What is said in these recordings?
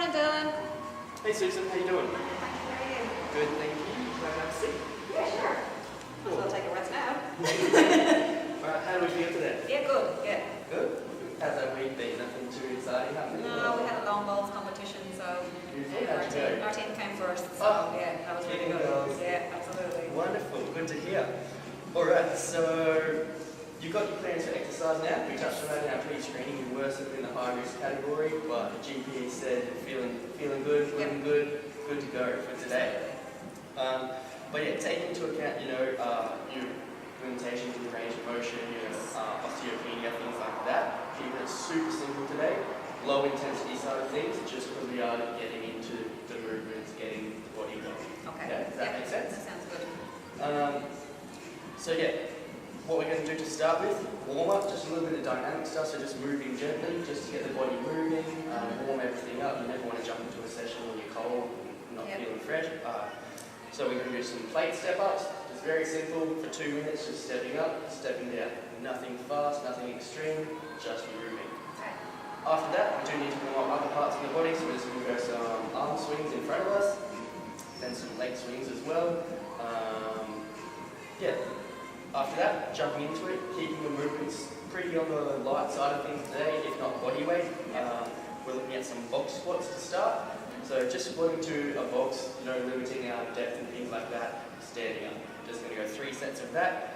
Morning, Dylan. Hey Susan, how you doing? How are you? Good, thank you. Can I have a seat? Yeah, sure. Cool. I'll take a rest now. Alright, how do we feel today? Yeah, good. Yeah. Good? How's that week been? Nothing too exciting happening? No, we had a long bowls competition, so Beautiful. How'd you go? our team came first. So Oh, yeah, that was really team good. goals. Yeah, absolutely. Wonderful, good to hear. Alright, so you've got your plans for exercise now. We touched on that in our pre-screening. You were sort of in the high risk category, but the GP said you're feeling good, feeling good to go for today. But yeah, take into account, your limitations in your range of motion, your osteopenia, things like that. Keep it super simple today. Low intensity side of things, just because we are getting into the movements, getting the body going. Okay. Yeah, does that make sense? That sounds good. So yeah, what we're going to do to start with, warm up, just a little bit of dynamic stuff, so just moving gently, just to get the body moving, warm everything up. You never want to jump into a session when you're cold, not feeling fresh. So we're going to do some plate step-ups, just very simple, for 2 minutes, just stepping up, stepping down. Nothing fast, nothing extreme, just moving. Okay. After that, we do need to warm up other parts of the body, so we're just going to go some arm swings in front of us, then some leg swings as well. After that, jumping into it, keeping the movements pretty on the light side of things today, if not body weight. We're looking at some box squats to start. So just squatting to a box, limiting our depth and things like that, standing up. Just going to go 3 sets of that.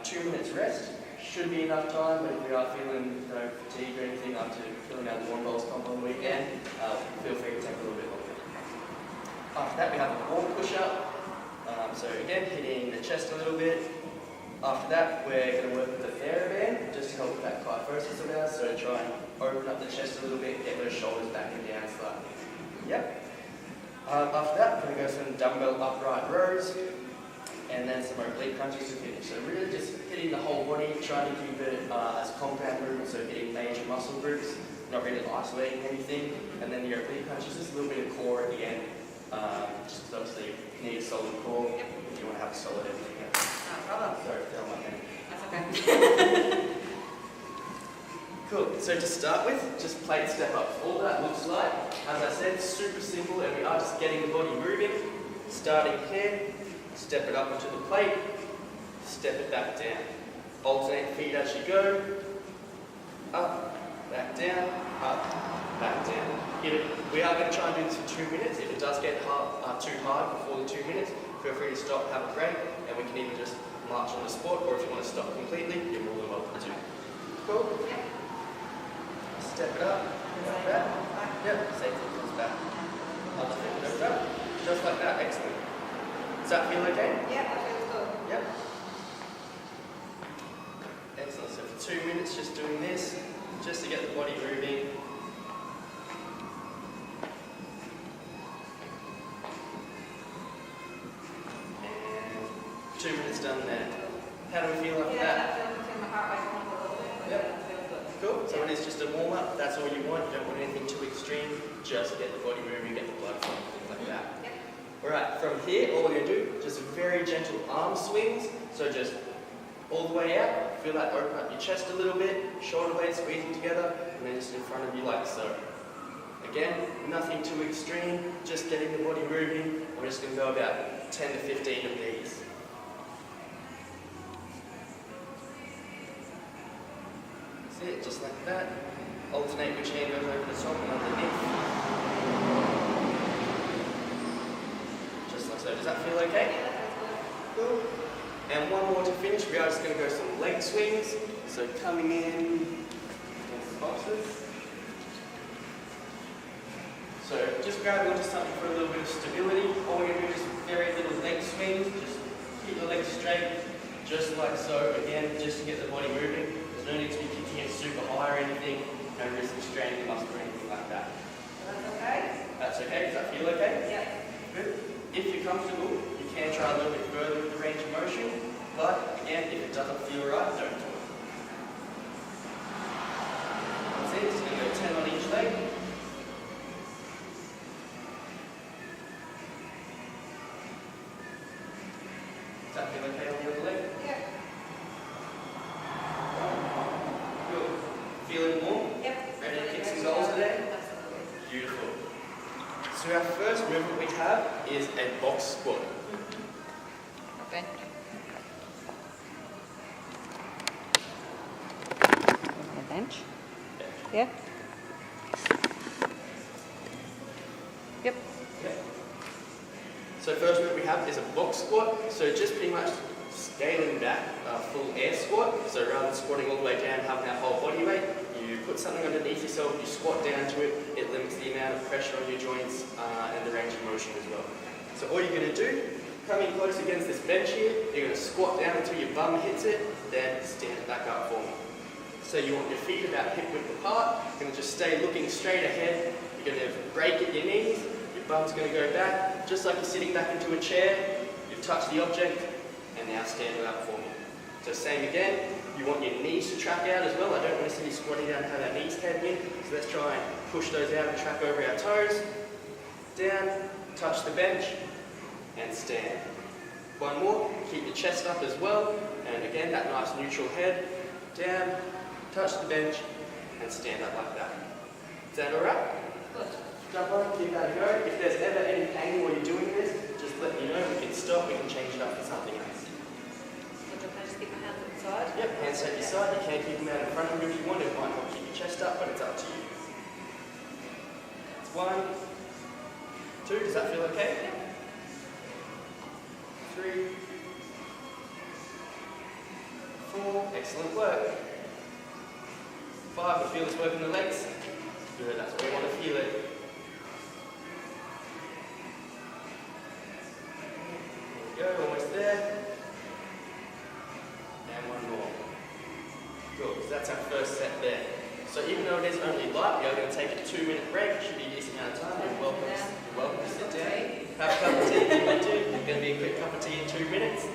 2 minutes rest. Should be enough time, but if we are feeling fatigue or anything after filling out the warm bowls comp on the weekend, feel free to take a little bit longer. After that, we have a warm push-up. So again, hitting the chest a little bit. After that, we're going to work with the TheraBand, just to help with that kyphosis of ours. So try and open up the chest a little bit, get those shoulders back and down slightly. Yep. After that, we're going to go some dumbbell upright rows, and then some oblique crunches to finish. So really just hitting the whole body, trying to keep it as compound movement, so hitting major muscle groups, not really isolating anything. And then the oblique crunches, just a little bit of core at the end, just because obviously you need a solid core if you want to have a solid everything else. No problem. Sorry, fell on my hand. That's okay. Cool, so to start with, just plate step ups. All that looks like, as I said, super simple, and we are just getting the body moving. Starting here, step it up onto the plate, step it back down. Alternate feet as you go. Up, back down, up, back down. We are going to try and do this for 2 minutes. If it does get too hard before the 2 minutes, feel free to stop, have a break, and we can either just march on the spot, or if you want to stop completely, you're more than welcome to. Cool? Yeah. Step it up, like that. Yep, same thing comes back. Other thing goes up. Just like that, excellent. Does that feel okay? Yeah, that feels good. Yep. Excellent, so for 2 minutes just doing this, just to get the body moving. And 2 minutes done there. How do we feel after that? Yeah, that feels between my heart rate going up a little bit, but Yep. yeah, that feels good. Cool, so it is just a warm up, that's all you want, you don't want anything too extreme, just get the body moving, get the blood flowing, things like that. Yep. Alright, from here, all we're going to do, just very gentle arm swings, so just all the way out, feel that open up your chest a little bit, shoulder blades squeezing together, and then just in front of you like so. Again, nothing too extreme, just getting the body moving. We're just going to go about 10 to 15 of these. That's it, just like that. Alternate which hand goes over the top and underneath. Just like so. Does that feel okay? Yeah, that feels good. Cool. And one more to finish. We are just going to go some leg swings. So coming in against the boxes. So just grabbing onto something for a little bit of stability. All we're going to do is very little leg swings. Just keep the legs straight, just like so. Again, just to get the body moving. There's no need to be kicking it super high or anything. No risk of straining the muscle or anything like that. That's okay? That's okay? Does that feel okay? Yeah. Good. If you're comfortable, you can try a little bit further with the range of motion. But again, if it doesn't feel right, don't do it. That's it. Just going to go 10 on each leg. Does that feel okay on the other leg? Yeah. Good. Feeling warm? Yep. Ready to kick some Really goals good. today? Absolutely. Beautiful. our first movement we have is a box squat. Okay. Bench. Yeah. Yep. Okay. So first move we have is a box squat. So just pretty much scaling back a full air squat. So rather than squatting all the way down, having that whole body weight, you put something underneath yourself, you squat down to it, it limits the amount of pressure on your joints and the range of motion as well. So all you're going to do, come in close against this bench here, you're going to squat down until your bum hits it, then stand back up for me. So you want your feet about hip width apart, you're going to just stay looking straight ahead, you're going to break at your knees, your bum's going to go back, just like you're sitting back into a chair, you've touched the object, and now stand it up for me. So same again, you want your knees to track out as well. I don't want to see you squatting down and have our knees caving in, so let's try and push those out and track over our toes. Down, touch the bench, and stand. One more, keep your chest up as well, and again that nice neutral head. Down, touch the bench, and stand up like that. Is that alright? Good. Jump on, give that a go. If there's ever any pain while you're doing this, just let me know. We can stop, we can change it up for something else. So can I just keep my hands at the side? Yep, hands at your side. You can keep them out in front of you if you want. It might help keep your chest up, but it's up to you. It's 1, 2, does that feel okay? 3, 4, excellent work. 5, we feel this work in the legs. Good, that's where we want to feel it. There we go, almost there. And one more. Good, so that's our first set there. So even though it is only light, we are going to take a 2-minute break. It should be a decent amount of time. You're welcome to sit down. Have a cup of tea if you want to. It's going to be a quick cup of tea in 2 minutes.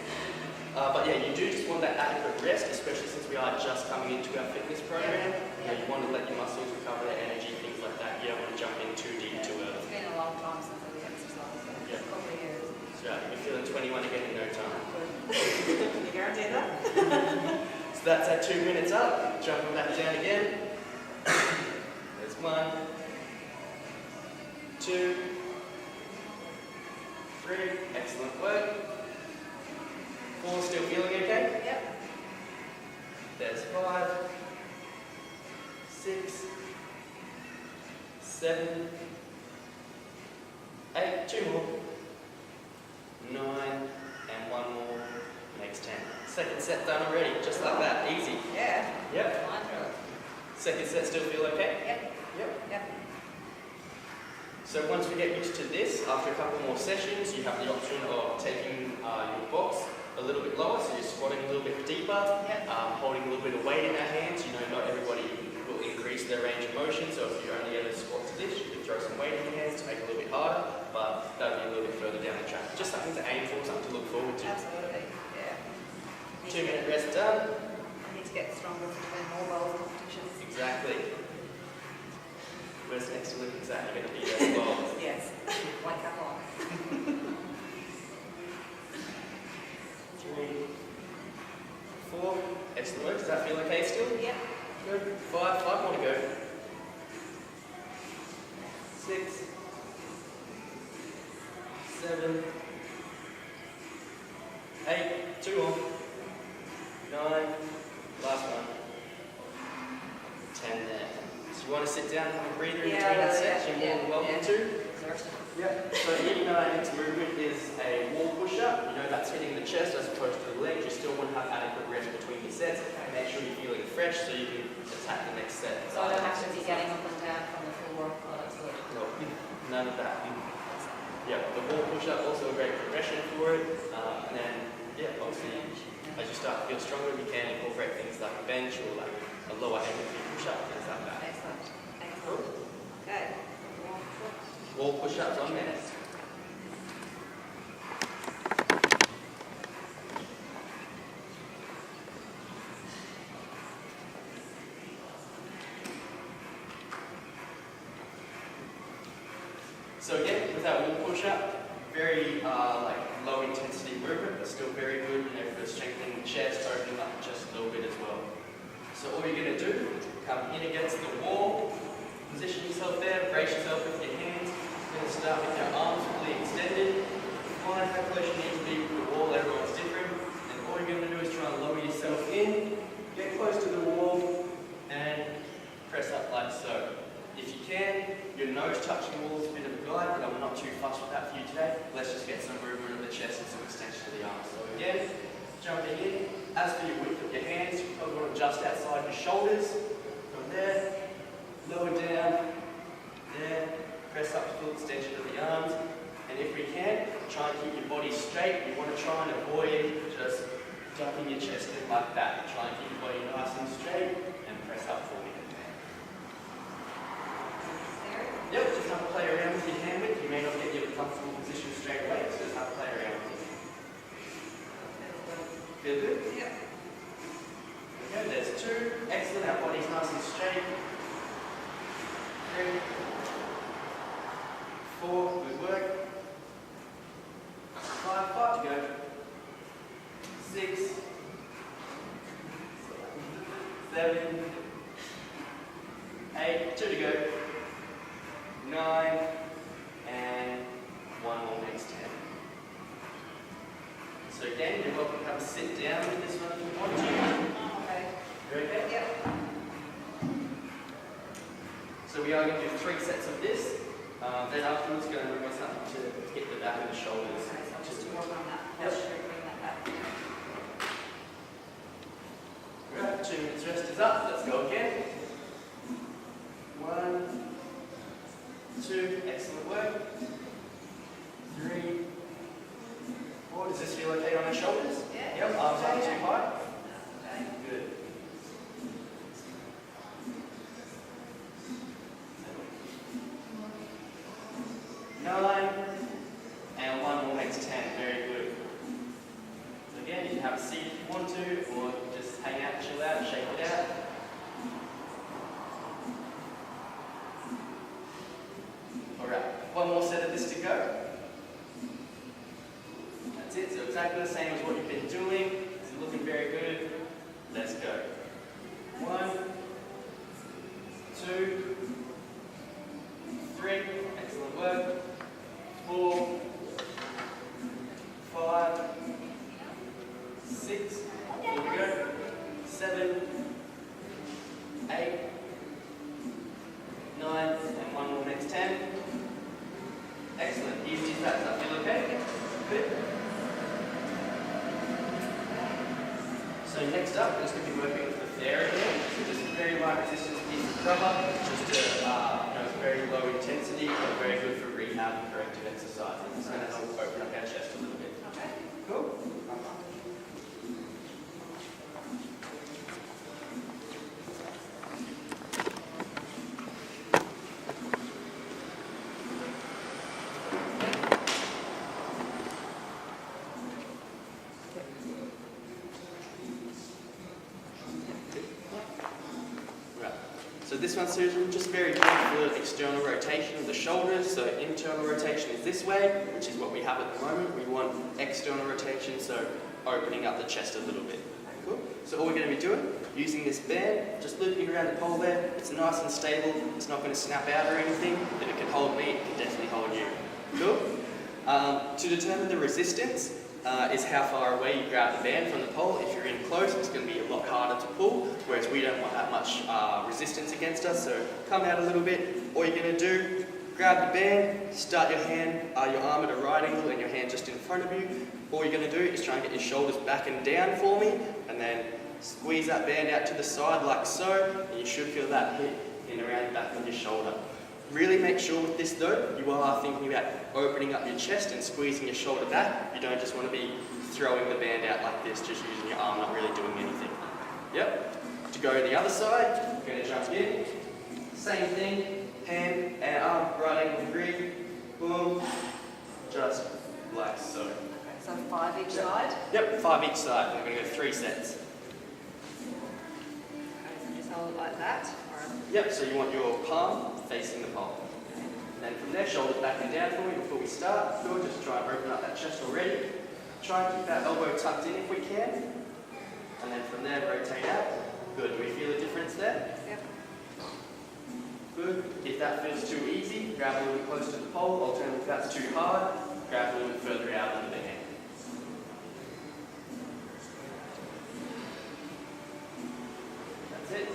But yeah, you do just want that adequate rest, especially since we are just coming into our fitness program. You want to let your muscles recover their energy, things like that. You don't want to jump in too deep too early. It's been a long time since I've exercised. Yeah. A couple of years. So you're feeling 21 again in no time. Can you guarantee that? So that's our 2 minutes up. Jumping back down again. There's 1, 2, 3. Excellent work. 4, still feeling okay? Yep. There's 5, 6, 7, 8, 2 more, 9, and 1 more, makes 10. Second set done already, just like that, easy. Yeah. Yep. Fine, really. Second set still feel okay? Yep. Yep. Yep. So once we get used to this, after a couple more sessions, you have the option of taking your box a little bit lower, so you're squatting a little bit deeper, holding a little bit of weight in our hands. You know, not everybody will increase their range of motion, so if you only ever squat to this, you can throw some weight in your hands to make it a little bit harder, but that'll be a little bit further down the track. Just something to aim for, something to look forward to. Absolutely. Yeah. 2-minute rest done. I need to get stronger for doing more bowls competitions. Exactly. Where's next week exactly going to be there as well? Yes. Like that long. 3, 4. Excellent work. Does that feel okay still? Yep. Good. 5 more to go. 6, 7, 8, 2 more. 9, last one. 10 there. So you want to sit down and have a breather in between our sets, you're more than welcome to. Yep. So here you know our next movement is a wall push-up. You know that's hitting the chest as opposed to the legs. You still want to have adequate rest between your sets. Make sure you're feeling fresh so you can attack the next set. So I don't have to be getting up and down from the floor. Oh, that's good. No, none of that. Yeah, the wall push-up also a great progression for it. And then, yeah, obviously, as you start to feel stronger, you can incorporate things like a bench or like a lower angle push-up, things like that. Excellent. Excellent. Okay. Wall push-ups on there. So again, with that wall push-up, very low intensity movement, but still very good, for strengthening the chest, opening up just a little bit as well. So all you're going to do, come in against the wall, position yourself there, brace yourself with your hands. You're going to start start with your arms fully extended. Find how close you need to be with the wall, everyone's different. And all you're going to do is try and lower yourself in, get close to the wall, and press up like so. If you can, your nose touching the wall is a bit of a guide, but I'm not too fussed with that for you today. Let's just get some movement of the chest and some extension of the arms. So again, jumping in. As for your width of your hands, you probably want to adjust outside your shoulders. From there, lower down, there, press up to full extension of the arms. And if we can, try and keep your body straight. You want to try and avoid just ducking your chest in like that. Try and keep your body nice and straight and press up for me. Yep, just have to play around with your hand width. You may not get your comfortable position straight away, so just have to play around with it. Feel good? Yep. Okay, there's 2. Excellent, our body's nice and straight. 3, 4, good work. 5 to go. 6, 7, 8, 2 to go. 9, and 1 more makes 10. So again, you're welcome to have a sit down with this one if you want to. Okay. You okay? Yep. So we are going to do 3 sets of this. Then afterwards, going to move on something to hit the back of the shoulders. Okay, so just to work on that Yep. posture, bring that back. Right, 2 minutes rest is up. Let's go again. 1, 2, excellent work. 3, 4. Does this feel okay on the shoulders? Yeah. Yep, arms aren't too high. Okay. Good. 9, and 1 more makes 10. Very good. So again, you can have a seat if you want to, or just hang out, chill out, shake it out. Alright, 1 more set of this to go. That's it, so exactly the same as what you've been doing. It's looking very good. Let's go. 1, 2, 3, excellent work. 4, 5, 6, here we go. 7, 8, 9, and 1 more makes 10. Excellent. Easy as that. Does that feel okay? Good. So next up, we're just going to be working with the there again. So just a very light resistance piece of rubber, just a very low intensity, but very good for rehab and corrective exercises. It's going to help open up our chest a little bit. Okay. Cool. So this one's just very good for external rotation of the shoulders. So internal rotation is this way, which is what we have at the moment. We want external rotation, so opening up the chest a little bit. Cool. So all we're going to be doing, using this band, just looping around the pole there. It's nice and stable. It's not going to snap out or anything. If it can hold me, it can definitely hold you. Cool. To determine the resistance is how far away you grab the band from the pole. If you're in close, it's going to be a lot harder to pull, whereas we don't want that much resistance against us. So come out a little bit. All you're going to do, grab the band, start your arm at a right angle and your hand just in front of you. All you're going to do is try and get your shoulders back and down for me, and then squeeze that band out to the side like so, and you should feel that hit in around the back of your shoulder. Really make sure with this though, you are thinking about opening up your chest and squeezing your shoulder back. You don't just want to be throwing the band out like this, just using your arm, not really doing anything. Yep. To go to the other side, we're going to jump in. Same thing, hand and arm, right angle degree, boom, just like so. Okay, so 5 each side. Yep, 5 each side. We're going to go 3 sets. Okay, so just hold it like that. Yep, so you want your palm facing the pole. And then from there, shoulders back and down for me before we start. Good, just try and open up that chest already. Try and keep that elbow tucked in if we can. And then from there, rotate out. Good, do we feel a difference there? Yep. Good. If that feels too easy, grab a little bit closer to the pole. Alternatively, if that's too hard, grab a little bit further out under the hand. That's it.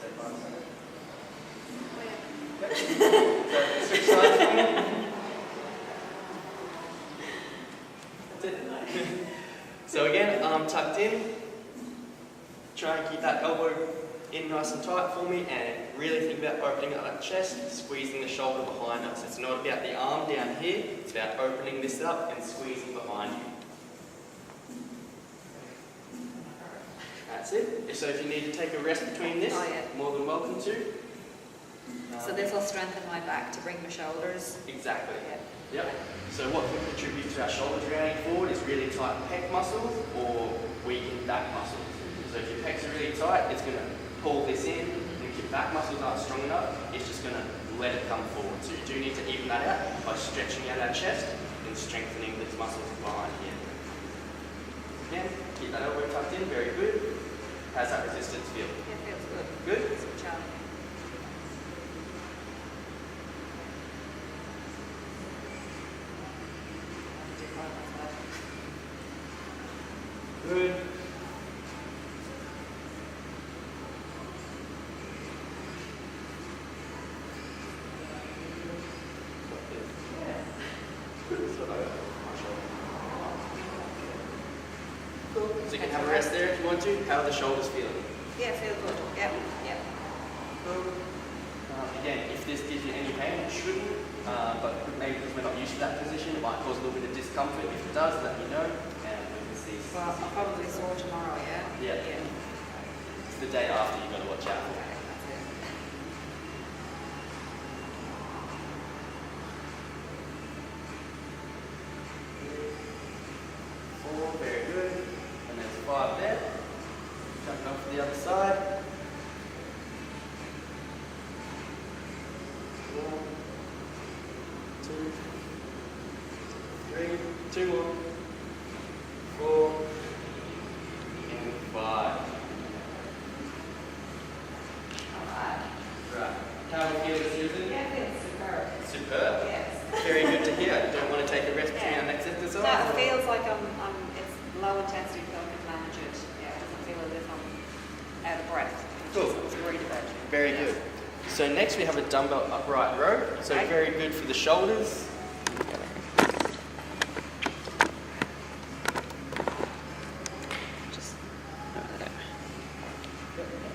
Say 5 seconds. Okay. So switch sides for me. That's it. So again, arm tucked in. Try and keep that elbow in nice and tight for me, and really think about opening up that chest, squeezing the shoulder behind us. It's not about the arm down here, it's about opening this up and squeezing behind you. That's it. So if you need to take a rest between this, more than welcome to. So this will strengthen my back to bring my shoulders. Exactly. Yep. So what can contribute to our shoulders rounding forward is really tight pec muscles or weakened back muscles. So if your pecs are really tight, it's going to pull this in, and if your back muscles aren't strong enough, it's just going to let it come forward. So you do need to even that out by stretching out our chest and strengthening these muscles behind here. Again, keep that elbow tucked in, very good. How's that resistance feel? It feels good. Good? It's a challenge. Good. Cool. So you can have a rest there if you want to. How are the shoulders feeling? Yeah, feel good. Yeah, yeah. Cool. Again, if this gives you any pain, it shouldn't, but maybe because we're not used to that position, it might cause a little bit of discomfort. If it does, let me know, and we can see. Well, I'll probably sore tomorrow, yeah? Yeah. Yeah. It's the day after you've got to watch out for. Okay, that's it. Four, very good. And there's 5 there. Jumping off to the other side. 4, 2, 3, 2 more. 4, and 5. Alright. Right. How are we feeling, Susan? Yeah, it feels superb. Superb. Yes. Very good to hear. You don't want to take a rest between our next exercise? No, it feels like it's low intensity, so I can manage it. Yeah, it doesn't feel as if I'm out of breath. Cool. I was worried about. Very good. So next we have a dumbbell upright row. So Okay. very good for the shoulders.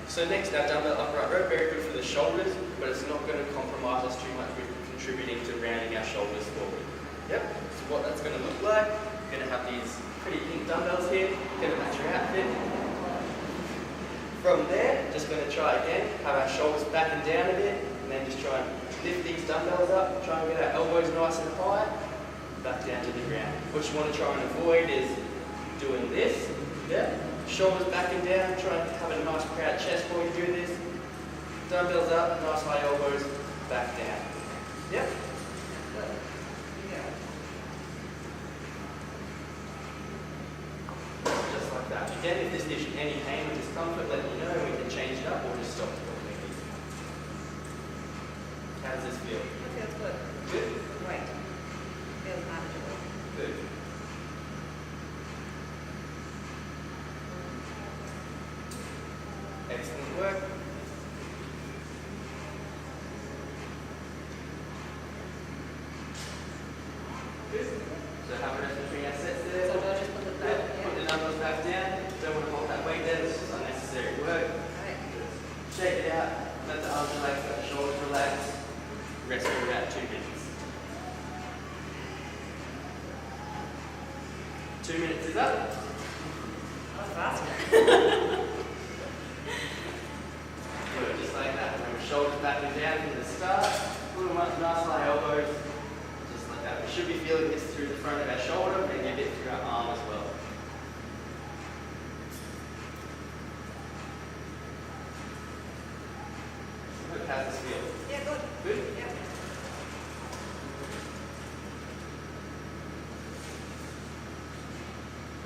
So next, our dumbbell upright row, very good for the shoulders, but it's not going to compromise us too much with contributing to rounding our shoulders forward. Yep. So what that's going to look like, we're going to have these pretty pink dumbbells here, going to match your outfit. From there, just going to try again, have our shoulders back and down a bit, and then just try and lift these dumbbells up, try and get our elbows nice and high, back down to the ground. What you want to try and avoid is doing this, yeah? Shoulders back and down, try and have a nice proud chest while you do this. Dumbbells up, nice high elbows, back down. Yep. Just like that. Again, if this gives you any pain or discomfort, let me know and we can change it up or just stop completely. How does this feel? It feels good. Good? Great. Feels manageable. Good. Excellent work. Good. So have a rest between our sets there. So do I just put it down? Yeah, put the dumbbells back down. Don't want to hold that weight there, it's just unnecessary work. Right. Shake it out, let the arms relax, let the shoulders relax. Rest for about 2 minutes. 2 minutes is up. That's faster. Good, just like that. Remember, shoulders back and down from the start. Put them up, nice high elbows. Just like that. We should be feeling this through the front of our shoulder, maybe a bit through our arm as well. Good, how's this feel? Yeah, good. Good? Yeah.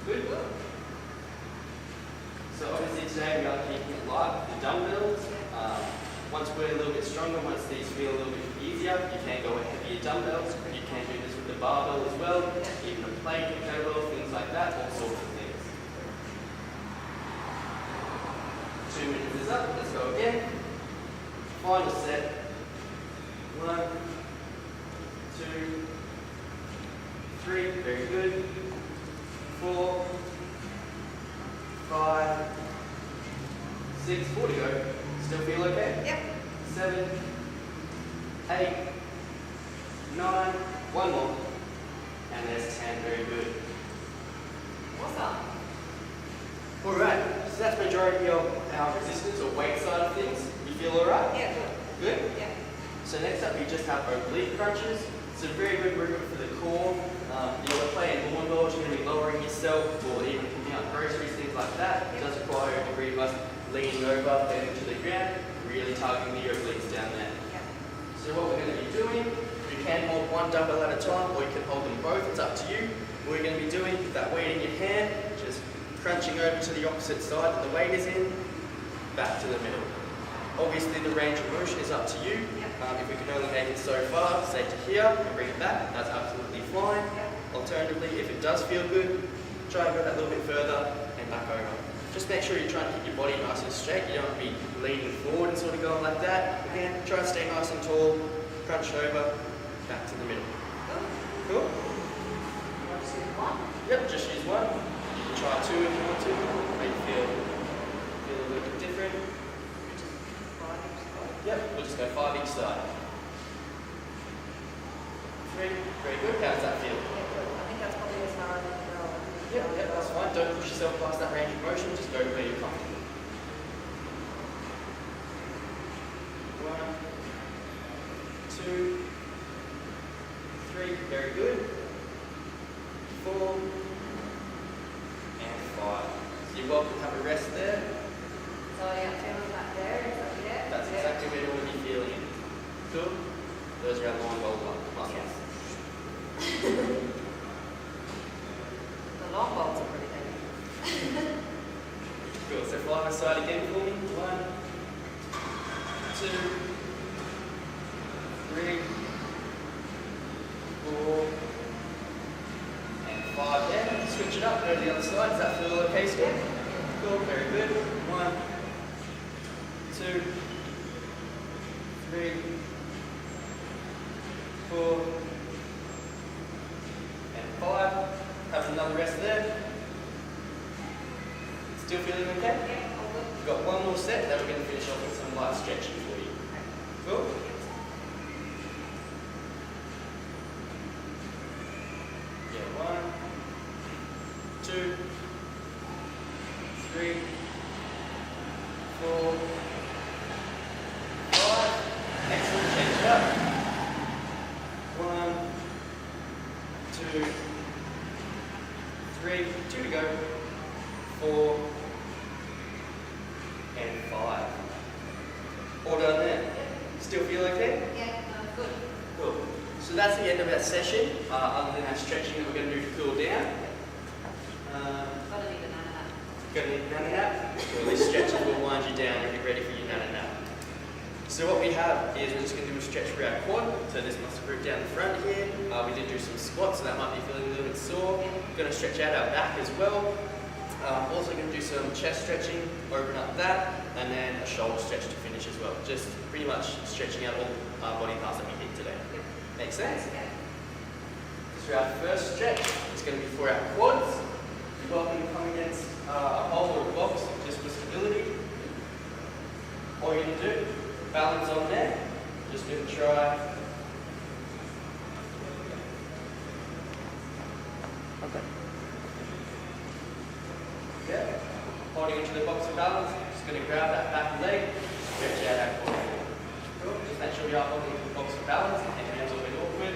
Good. So obviously today we are keeping it light with the dumbbells. Once we're a little bit once these feel a little bit easier, you can go with heavier dumbbells. You can do this with the barbell as well, even a plate can go well, things like that, all sorts of things. 2 minutes is up, let's go again. Final set. 1, 2, 3, very good. 4, 5, 6, 4 to go. Still feel okay? Yep. 7, 8, 9, one more. And there's 10, very good. Awesome. Alright, so that's the majority of our resistance or weight side of things. You feel alright? Yeah, good. Good? Yeah. So next up we just have oblique crunches. It's a very good movement for the core. You're going to play in lawn bowls, you're going to be lowering yourself or even picking up groceries, things like that. It does require a degree of us leaning over, bending to the ground, really targeting the obliques down there. Yeah. So what we're going to be doing, you can hold one dumbbell at a time or you can hold them both, it's up to you. What we're going to be doing with that weight in your hand, just crunching over to the opposite side that the weight is in, back to the middle. Obviously the range of motion is up to you. If we can only make it so far, say to here and bring it back, that's absolutely fine. Alternatively, if it does feel good, try and go that little bit further and back over. Just make sure you're trying to keep your body nice and straight. You don't want to be leaning forward and sort of going like that. Again, try and stay nice and tall, crunch over, back to the middle. Cool? Yep, just use one. You can try 2 if you want to. Make you feel a little bit different. Yep, we'll just go 5 each side. 3, very good. How does that feel? I think that's probably as far as I can go. Yep, that's fine. Don't push yourself past that range of motion. Just go to where you're comfortable. 1, 2, 3, very good. 4, and 5. So you're welcome to have a rest there. So yeah, feeling that there, is that there? That's exactly where you want to be feeling it. Cool? Those are our long bowl muscles. The long bolts are pretty heavy. Cool. So fly the side again for me. 1, 2, 3, 4, and 5. Yeah, switch it up. Go to the other side. Does that feel okay still? Cool. Very good. 1, 2, 3, 4, and 5. Have another rest there. Still feeling okay? Yeah, all good. We've got one more set, then we're going to finish off with some light stretching for you. Cool? Yeah, 1, 2, 3, 4, 5. Excellent, change it up. 1, 2, 3, 2 to go. 4, and 5. All done there? Still feel okay? Yeah, good. Cool. So that's the end of our session, other than our stretching that we're going to do to cool down. Gotta need a nana. Going to need a nana nap? Well, these stretches will wind you down and be ready for your nana nap. So what we have is we're just going to do a stretch for our quad. So this muscle group down the front here. We did do some squats, so that might be feeling a little bit sore. We're going to stretch out our back as well. Also going to do some chest stretching, open up that, and then a shoulder stretch to finish as well. Just pretty much stretching out all our body parts that we did today. Make sense? So our first stretch is going to be for our quads. You're welcome to come against a pole or a box just for stability. All you're going to do, balance on there. Just going to try. Okay. Yeah. Holding onto the box of balance, just going to grab that back leg, stretch out our core. Cool. Just make sure you are holding the box of balance and your hands a bit awkward.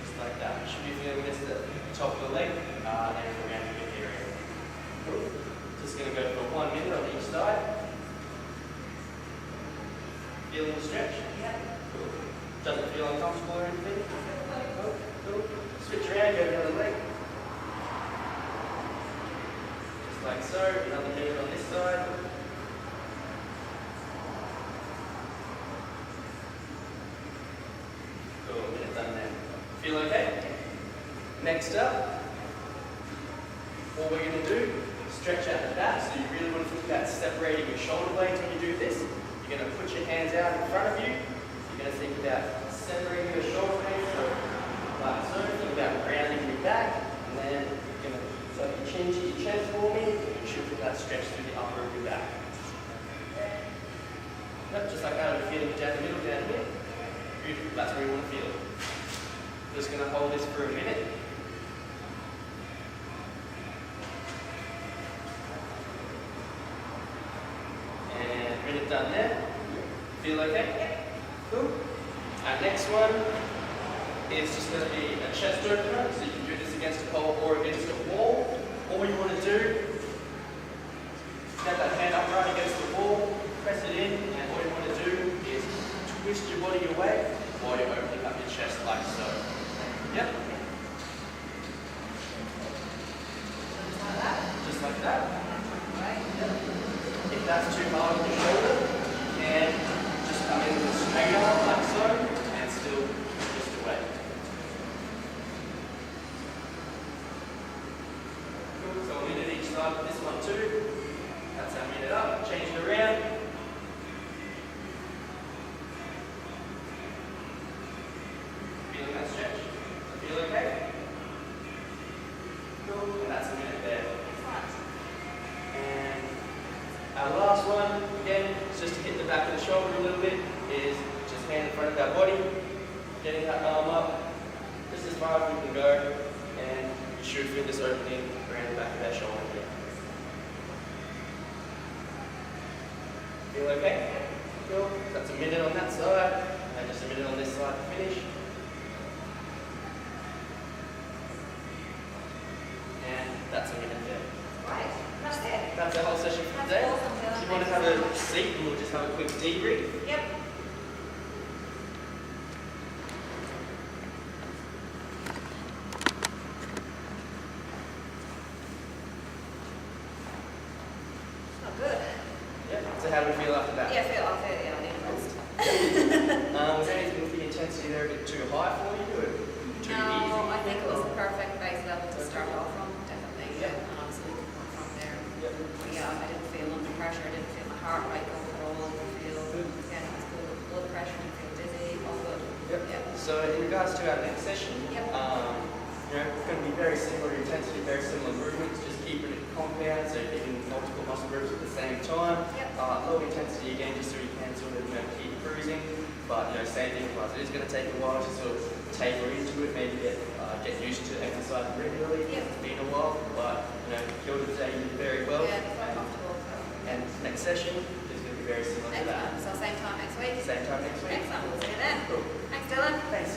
Just like that. You should be feeling this at the top of the leg and around the hip area. Cool. Just going to go for 1 minute on each side. Feeling the stretch? Yeah. Cool. Doesn't feel uncomfortable or anything? Cool. Cool. Switch around, go to the other leg. Like so, another minute on this side. Feel okay? Next up, what we're going to do, stretch out the back. So you really want to think about separating your shoulder blades when you do this. You're going to put your hands out in front of you. You're going to think about separating your shoulder blades. Like so, think about grounding your back. And then you're going to suck your chin to your chest for me. You should feel that stretch through the upper of your back. Yep, just like that, we're feeling down the middle, down here. Beautiful, that's where you want to feel it. Just going to hold this for a minute. And minute done there. Feel okay? Cool. Our next one is just going to be a chest opener, so you can do this against a pole or against a wall. All you want to do, get that hand upright against the wall, press it in, and all you want to do is twist your body away while you're opening up your chest like so. Yep. Just like that. Yep. If that's too hard on your shoulder, you can just come in with a straight arm like so, and still twist away. Cool. So a minute each side for this one too. That's our minute up. Change it around. Feeling that stretch? Feel okay? Cool. And that's a minute there. And our last one, again, just to hit the back of the shoulder a little bit, is just hand in front of our body, getting that arm up, just as far as we can go, and you should feel this opening around the back of our shoulder here. Feel okay? Cool. That's a minute on that side, and just a minute on this side to finish. And that's a minute there. Right, that's it. That's our whole session for today. Awesome. Do you want to have a seat and we'll just have a quick debrief? Yep. Oh, good. Yeah. So how do we feel after that? Yeah, I feel yeah, I need a rest. Was anything with the intensity there a bit too high for you or too easy? No, I think it was the perfect base level to start off from, definitely. Yeah. And obviously we can work from there. Yep. But yeah, I didn't feel under pressure, I didn't feel my heart rate go at all, I didn't feel, yeah, it was good blood pressure, I didn't feel dizzy, all good. Yep. Yeah. So in regards to our next session, Yep. it's going to be very similar intensity, very similar movements, just keeping it compound, so you're hitting multiple muscle groups at the same time. Yep. Low intensity again, just so you can sort of keep cruising. But same thing applies. It is going to take a while to sort of taper into it, maybe get used to exercising regularly. Yep. It's been a while, but killed it today, you did very well. Yeah, it's quite comfortable. So. And next session is going to be very similar to that. Excellent. So same time next week? Same time next week. Excellent. We'll see you then. Cool. Thanks, Dylan. Thanks.